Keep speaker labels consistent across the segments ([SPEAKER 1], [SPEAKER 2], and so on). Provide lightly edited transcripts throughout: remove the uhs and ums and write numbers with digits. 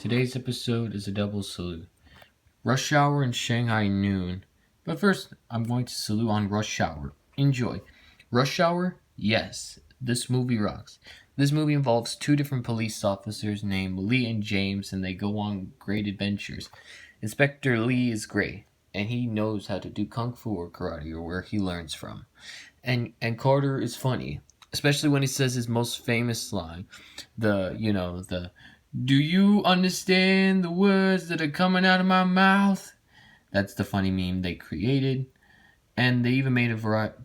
[SPEAKER 1] Today's episode is a double salute. Rush Hour and Shanghai Noon. But first, I'm going to salute on Rush Hour. Enjoy. Rush Hour? Yes. This movie rocks. This movie involves two different police officers named Lee and James, and they go on great adventures. Inspector Lee is great, and he knows how to do kung fu or karate or where he learns from. And Carter is funny, especially when he says his most famous line, the "Do you understand the words that are coming out of my mouth?" That's the funny meme they created. And they even made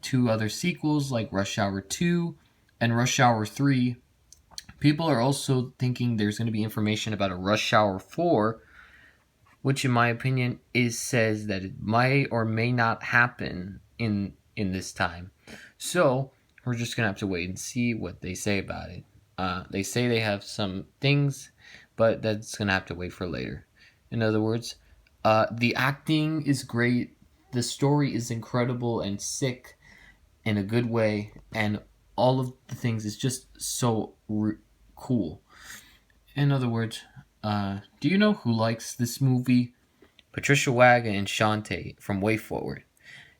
[SPEAKER 1] two other sequels like Rush Hour 2 and Rush Hour 3. People are also thinking there's going to be information about a Rush Hour 4, which in my opinion says that it might or may not happen in this time. So we're just going to have to wait and see what they say about it. They say they have some things, but that's going to have to wait for later. In other words, the acting is great. The story is incredible and sick in a good way. And all of the things is just so cool. In other words, do you know who likes this movie? Patricia Wagon and Shantae from Way Forward.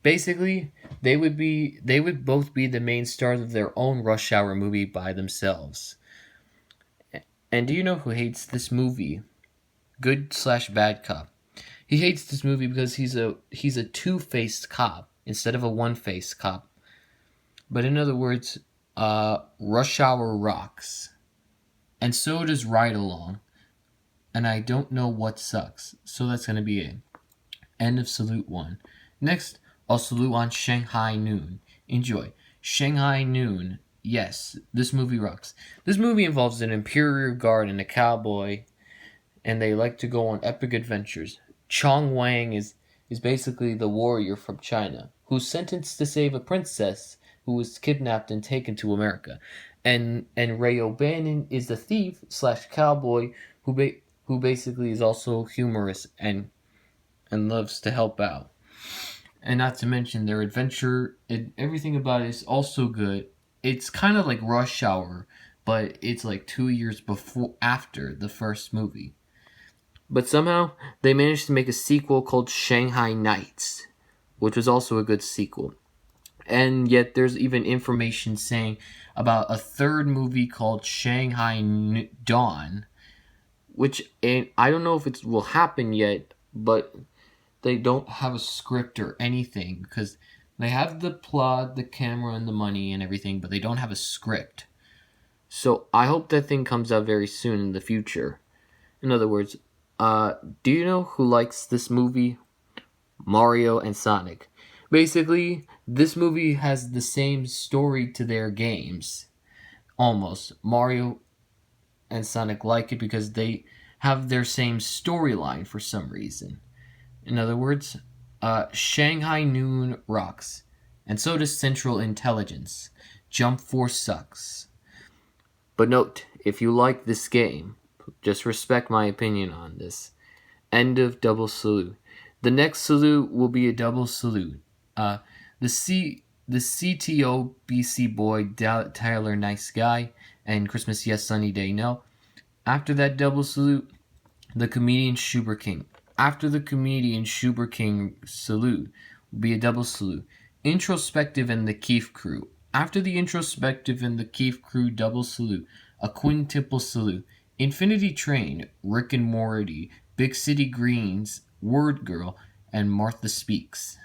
[SPEAKER 1] Basically, they would both be the main stars of their own Rush Hour movie by themselves. And do you know who hates this movie? Good/bad cop. He hates this movie because he's a two-faced cop instead of a one-faced cop. But in other words, Rush Hour rocks. And so does Ride Along. And I don't know what sucks. So that's going to be it. End of Salute 1. Next, I'll salute on Shanghai Noon. Enjoy. Shanghai Noon. Yes, this movie rocks. This movie involves an Imperial Guard and a cowboy, and they like to go on epic adventures. Chong Wang is basically the warrior from China, who's sentenced to save a princess who was kidnapped and taken to America. And Ray O'Bannon is the thief/cowboy who basically is also humorous and loves to help out. And not to mention their adventure, everything about it is also good. It's kind of like Rush Hour, but it's like 2 years after the first movie. But somehow, they managed to make a sequel called Shanghai Nights, which was also a good sequel. And yet, there's even information saying about a third movie called Shanghai Dawn, which I don't know if it will happen yet, but they don't have a script or anything, because they have the plot, the camera, and the money and everything, but they don't have a script. So I hope that thing comes out very soon in the future. In other words, do you know who likes this movie? Mario and Sonic. Basically, this movie has the same story to their games. Almost. Mario and Sonic like it because they have their same storyline for some reason. In other words, Shanghai Noon rocks. And so does Central Intelligence. Jump Force sucks. But note, if you like this game, just respect my opinion on this. End of double salute. The next salute will be a double salute. The CTO BC boy Tyler Nice Guy and Christmas Yes Sunny Day No. After that double salute, the comedian Schubert King. After the comedian Schubert King salute will be a double salute. Introspective and the Keefe Crew. After the Introspective and the Keefe Crew double salute, a quintuple salute. Infinity Train, Rick and Morty, Big City Greens, Word Girl, and Martha Speaks.